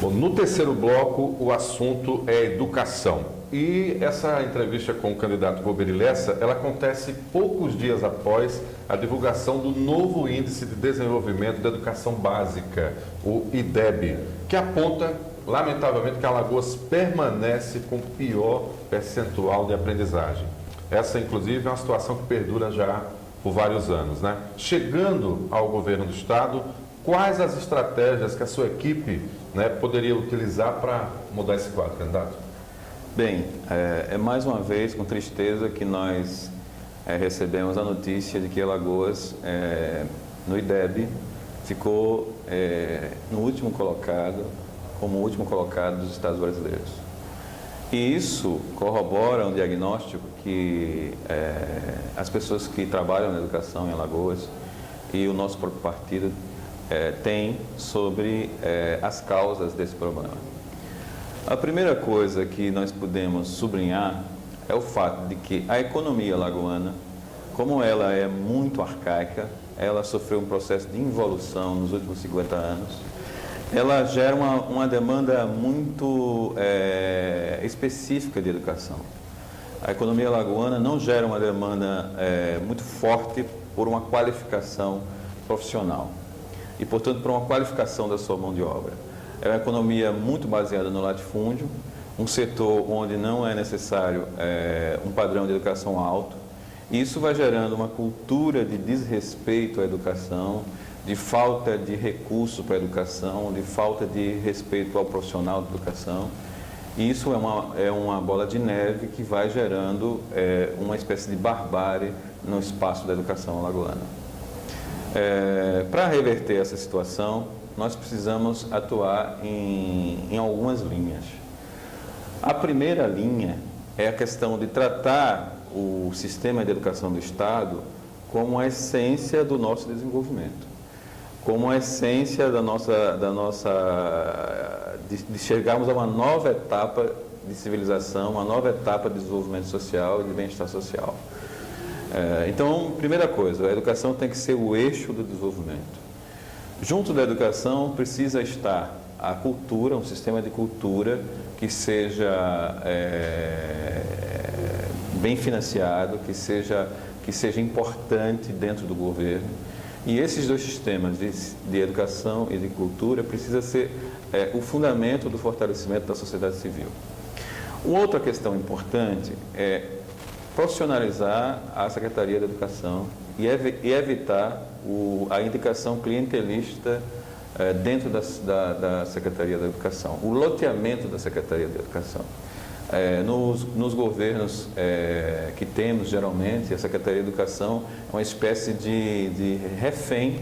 Bom, no terceiro bloco, o assunto é educação. E essa entrevista com o candidato Golbery Lessa, ela acontece poucos dias após a divulgação do novo Índice de Desenvolvimento da Educação Básica, o IDEB, que aponta, lamentavelmente, que Alagoas permanece com pior percentual de aprendizagem. Essa, inclusive, é uma situação que perdura já por vários anos, né? Chegando ao governo do Estado, quais as estratégias que a sua equipe, né, poderia utilizar para mudar esse quadro, candidato? Bem, é mais uma vez com tristeza que nós recebemos a notícia de que Alagoas, no IDEB, ficou no último colocado, como o último colocado dos estados brasileiros. E isso corrobora um diagnóstico que as pessoas que trabalham na educação em Alagoas e o nosso próprio partido tem sobre as causas desse problema. A primeira coisa que nós podemos sublinhar é o fato de que a economia alagoana, como ela é muito arcaica, ela sofreu um processo de involução nos últimos 50 anos, ela gera uma demanda muito específica de educação. A economia alagoana não gera uma demanda muito forte por uma qualificação profissional e, portanto, por uma qualificação da sua mão de obra. É uma economia muito baseada no latifúndio, um setor onde não é necessário um padrão de educação alto. E isso vai gerando uma cultura de desrespeito à educação, de falta de recurso para a educação, de falta de respeito ao profissional de educação. E isso é uma bola de neve que vai gerando uma espécie de barbárie no espaço da educação alagoana. Para reverter essa situação, nós precisamos atuar em algumas linhas. A primeira linha é a questão de tratar o sistema de educação do Estado como a essência do nosso desenvolvimento, como a essência de chegarmos a uma nova etapa de civilização, uma nova etapa de desenvolvimento social e de bem-estar social. Então, primeira coisa, a educação tem que ser o eixo do desenvolvimento. Junto da educação precisa estar a cultura, um sistema de cultura que seja bem financiado, que seja importante dentro do governo. E esses dois sistemas de educação e de cultura precisa ser o fundamento do fortalecimento da sociedade civil. Uma outra questão importante é profissionalizar a Secretaria da Educação e evitar a indicação clientelista dentro da Secretaria da Educação, o loteamento da Secretaria da Educação. Nos governos que temos, geralmente, a Secretaria da Educação é uma espécie de refém,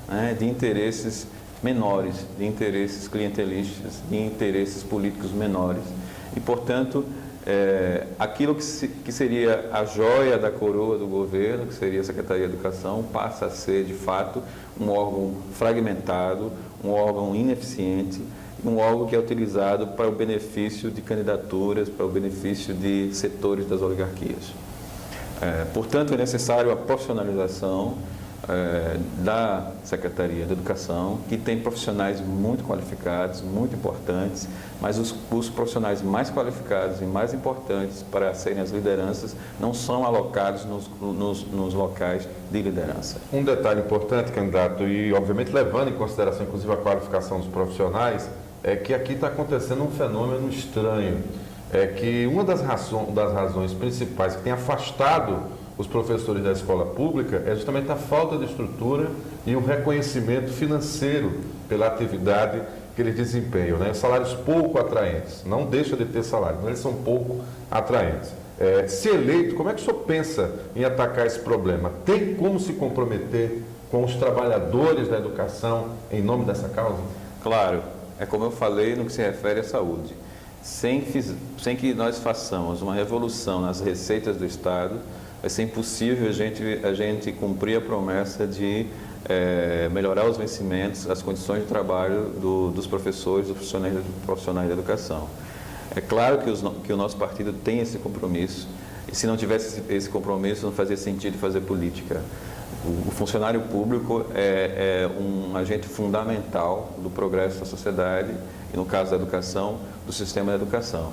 né, de interesses menores, de interesses clientelistas, de interesses políticos menores. E, portanto, aquilo que seria a joia da coroa do governo, que seria a Secretaria da Educação, passa a ser, de fato, um órgão fragmentado, um órgão ineficiente, um órgão que é utilizado para o benefício de candidaturas, para o benefício de setores das oligarquias. Portanto, é necessário a profissionalização da Secretaria da Educação, que tem profissionais muito qualificados, muito importantes, mas os profissionais mais qualificados e mais importantes para serem as lideranças não são alocados nos locais de liderança. Um detalhe importante, candidato, e obviamente levando em consideração inclusive a qualificação dos profissionais, é que aqui está acontecendo um fenômeno estranho, é que uma das razões principais que tem afastado os professores da escola pública é justamente a falta de estrutura e o reconhecimento financeiro pela atividade que eles desempenham, né? Salários pouco atraentes, não deixa de ter salário, mas eles são pouco atraentes. Se eleito, como é que o senhor pensa em atacar esse problema? Tem como se comprometer com os trabalhadores da educação em nome dessa causa? Claro, é como eu falei no que se refere à saúde. Sem que nós façamos uma revolução nas receitas do Estado, vai ser impossível a gente cumprir a promessa de melhorar os vencimentos, as condições de trabalho dos professores, dos profissionais da educação. É claro que o nosso partido tem esse compromisso, e se não tivesse esse compromisso, não fazia sentido fazer política. O funcionário público é um agente fundamental do progresso da sociedade e, no caso da educação, do sistema de educação.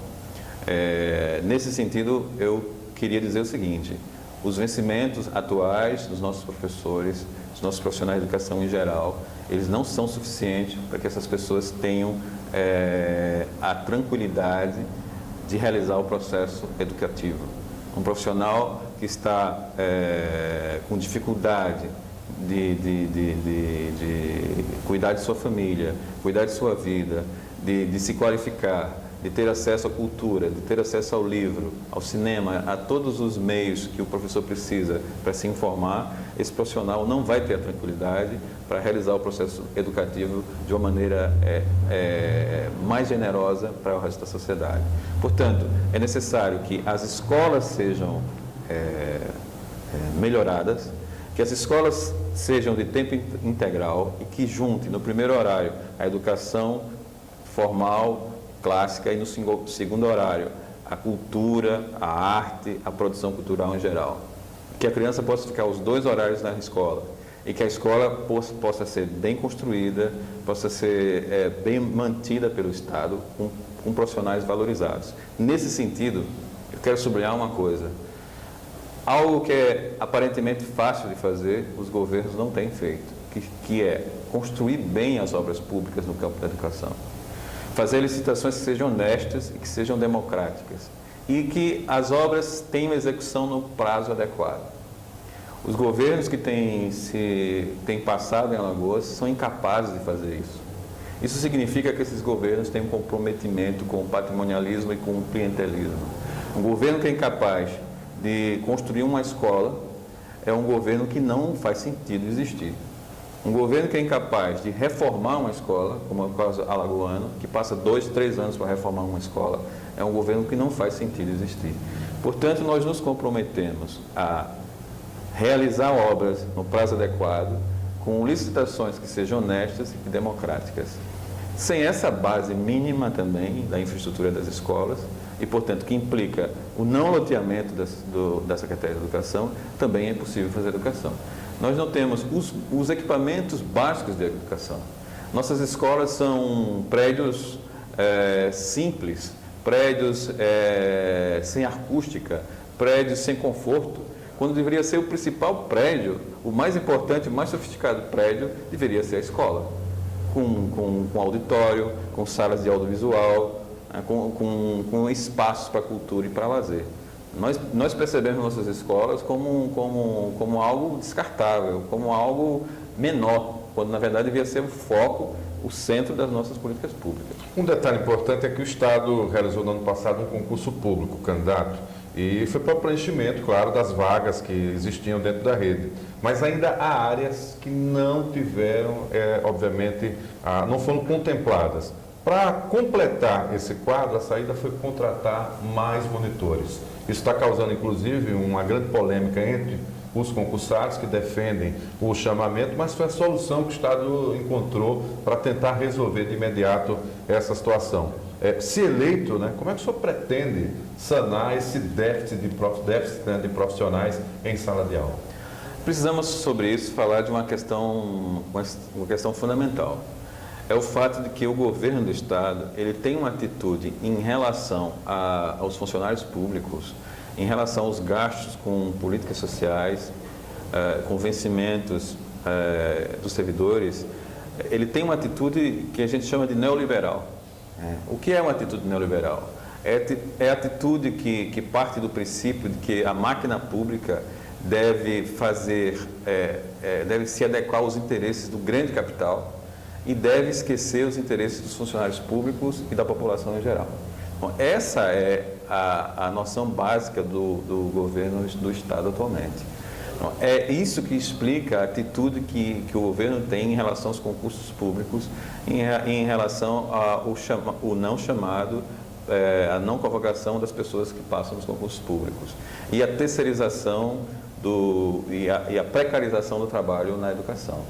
Nesse sentido, eu queria dizer o seguinte: os vencimentos atuais dos nossos professores, dos nossos profissionais de educação em geral, eles não são suficientes para que essas pessoas tenham a tranquilidade de realizar o processo educativo. Um profissional que está com dificuldade de cuidar de sua família, cuidar de sua vida, de se qualificar, de ter acesso à cultura, de ter acesso ao livro, ao cinema, a todos os meios que o professor precisa para se informar, esse profissional não vai ter a tranquilidade para realizar o processo educativo de uma maneira mais generosa para o resto da sociedade. Portanto, é necessário que as escolas sejam melhoradas, que as escolas sejam de tempo integral e que junte no primeiro horário a educação formal, clássica, e no segundo horário a cultura, a arte, a produção cultural em geral. Que a criança possa ficar os 2 horários na escola e que a escola possa ser bem construída, possa ser bem mantida pelo Estado, com profissionais valorizados. Nesse sentido, eu quero sublinhar uma coisa: algo que é aparentemente fácil de fazer, os governos não têm feito, que é construir bem as obras públicas no campo da educação. Fazer licitações que sejam honestas e que sejam democráticas. E que as obras tenham execução no prazo adequado. Os governos que têm passado em Alagoas são incapazes de fazer isso. Isso significa que esses governos têm um comprometimento com o patrimonialismo e com o clientelismo. Um governo que é incapaz de construir uma escola é um governo que não faz sentido existir. Um governo que é incapaz de reformar uma escola, como é o caso alagoano, que passa 2, 3 anos para reformar uma escola, é um governo que não faz sentido existir. Portanto, nós nos comprometemos a realizar obras no prazo adequado, com licitações que sejam honestas e democráticas. Sem essa base mínima também da infraestrutura das escolas, e, portanto, que implica o não loteamento da Secretaria de Educação, também é possível fazer educação. Nós não temos os equipamentos básicos de educação. Nossas escolas são prédios simples, prédios sem acústica, prédios sem conforto, quando deveria ser o principal prédio, o mais importante, o mais sofisticado prédio, deveria ser a escola, com auditório, com salas de audiovisual, com espaços para cultura e para lazer. Nós percebemos nossas escolas como algo descartável, como algo menor, quando na verdade devia ser o foco, o centro das nossas políticas públicas. Um detalhe importante é que o Estado realizou no ano passado um concurso público, candidato, e foi para o preenchimento, claro, das vagas que existiam dentro da rede. Mas ainda há áreas que não tiveram, obviamente, não foram contempladas. Para completar esse quadro, a saída foi contratar mais monitores. Isso está causando, inclusive, uma grande polêmica entre os concursados que defendem o chamamento, mas foi a solução que o Estado encontrou para tentar resolver de imediato essa situação. Se eleito, né, como é que o senhor pretende sanar esse déficit de profissionais em sala de aula? Precisamos, sobre isso, falar de uma questão fundamental. É o fato de que o governo do Estado ele tem uma atitude em relação aos funcionários públicos, em relação aos gastos com políticas sociais, com vencimentos dos servidores. Ele tem uma atitude que a gente chama de neoliberal. O que é uma atitude neoliberal? É a atitude que parte do princípio de que a máquina pública deve deve se adequar aos interesses do grande capital e deve esquecer os interesses dos funcionários públicos e da população em geral. Bom, essa é a noção básica do governo do Estado atualmente. Bom, é isso que explica a atitude que o governo tem em relação aos concursos públicos, em relação ao não chamado, a não convocação das pessoas que passam nos concursos públicos e a terceirização e a precarização do trabalho na educação.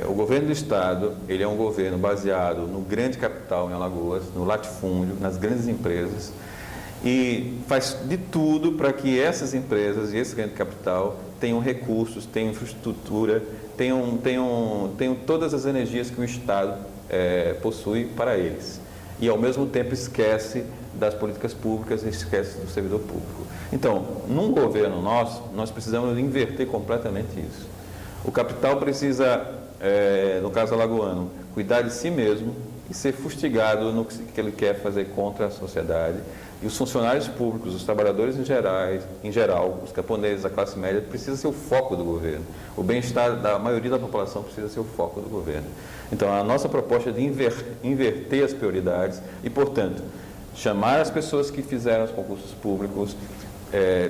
O governo do Estado, ele é um governo baseado no grande capital em Alagoas, no latifúndio, nas grandes empresas, e faz de tudo para que essas empresas e esse grande capital tenham recursos, tenham infraestrutura, tenham todas as energias que o Estado possui para eles. E, ao mesmo tempo, esquece das políticas públicas e esquece do servidor público. Então, num governo nosso, nós precisamos inverter completamente isso. O capital precisa, no caso alagoano, cuidar de si mesmo e ser fustigado no que ele quer fazer contra a sociedade. E os funcionários públicos, os trabalhadores em geral, os camponeses, a classe média, precisa ser o foco do governo. O bem-estar da maioria da população precisa ser o foco do governo. Então, a nossa proposta é de inverter as prioridades e, portanto, chamar as pessoas que fizeram os concursos públicos,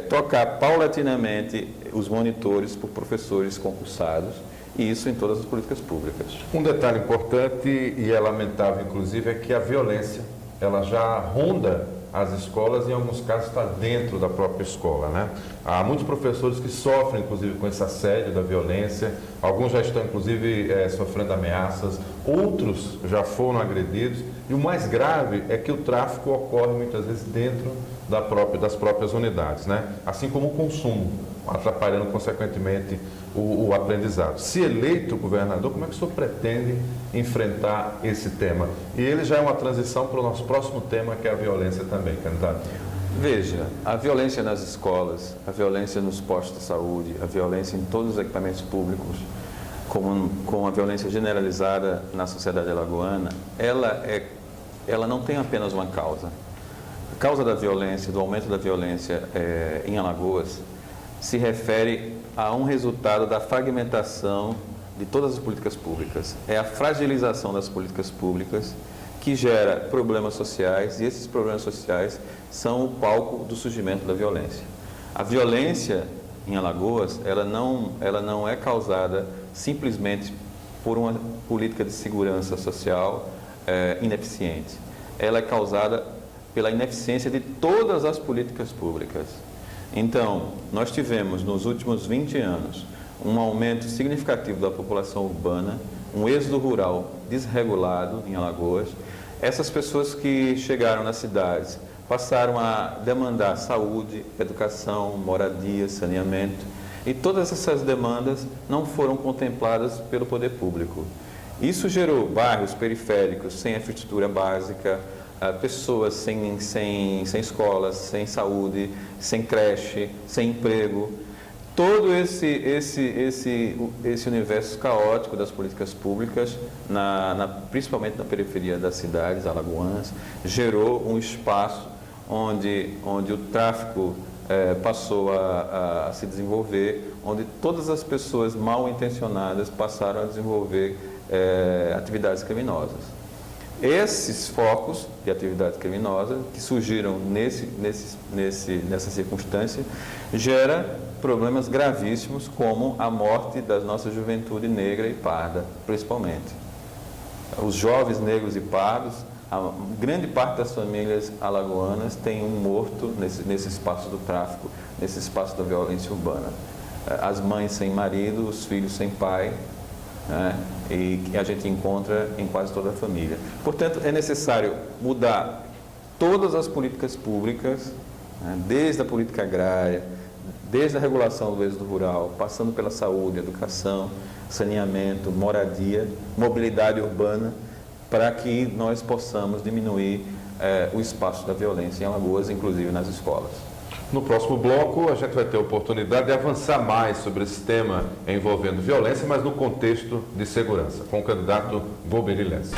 trocar paulatinamente os monitores por professores concursados, e isso em todas as políticas públicas. Um detalhe importante e é lamentável, inclusive, é que a violência ela já ronda as escolas e, em alguns casos, está dentro da própria escola, né? Há muitos professores que sofrem, inclusive, com esse assédio da violência. Alguns já estão, inclusive, sofrendo ameaças. Outros já foram agredidos. E o mais grave é que o tráfico ocorre, muitas vezes, dentro das próprias unidades, né? Assim como o consumo, atrapalhando, consequentemente, o aprendizado. Se eleito governador, como é que o senhor pretende enfrentar esse tema? E ele já é uma transição para o nosso próximo tema, que é a violência também, candidato. Veja, a violência nas escolas, a violência nos postos de saúde, a violência em todos os equipamentos públicos, com a violência generalizada na sociedade alagoana, ela não tem apenas uma causa. A causa da violência, do aumento da violência em Alagoas, se refere a um resultado da fragmentação de todas as políticas públicas. É a fragilização das políticas públicas que gera problemas sociais, e esses problemas sociais são o palco do surgimento da violência. A violência em Alagoas, ela não é causada simplesmente por uma política de segurança social ineficiente. Ela é causada pela ineficiência de todas as políticas públicas. Então, nós tivemos nos últimos 20 anos um aumento significativo da população urbana, um êxodo rural desregulado em Alagoas. Essas pessoas que chegaram nas cidades passaram a demandar saúde, educação, moradia, saneamento, e todas essas demandas não foram contempladas pelo poder público. Isso gerou bairros periféricos sem infraestrutura básica, pessoas sem escolas, sem saúde, sem creche, sem emprego. Todo esse universo caótico das políticas públicas, principalmente na periferia das cidades alagoanas, gerou um espaço onde o tráfico passou a se desenvolver, onde todas as pessoas mal intencionadas passaram a desenvolver atividades criminosas. Esses focos de atividade criminosa que surgiram nessa circunstância gera problemas gravíssimos, como a morte da nossa juventude negra e parda, principalmente. Os jovens negros e pardos, a grande parte das famílias alagoanas tem um morto nesse espaço do tráfico, nesse espaço da violência urbana. As mães sem marido, os filhos sem pai, né? E que a gente encontra em quase toda a família. Portanto, é necessário mudar todas as políticas públicas, né? Desde a política agrária, desde a regulação do êxodo rural, passando pela saúde, educação, saneamento, moradia, mobilidade urbana, para que nós possamos diminuir o espaço da violência em Alagoas, inclusive nas escolas. No próximo bloco, a gente vai ter a oportunidade de avançar mais sobre esse tema envolvendo violência, mas no contexto de segurança, com o candidato Volmir Lessa.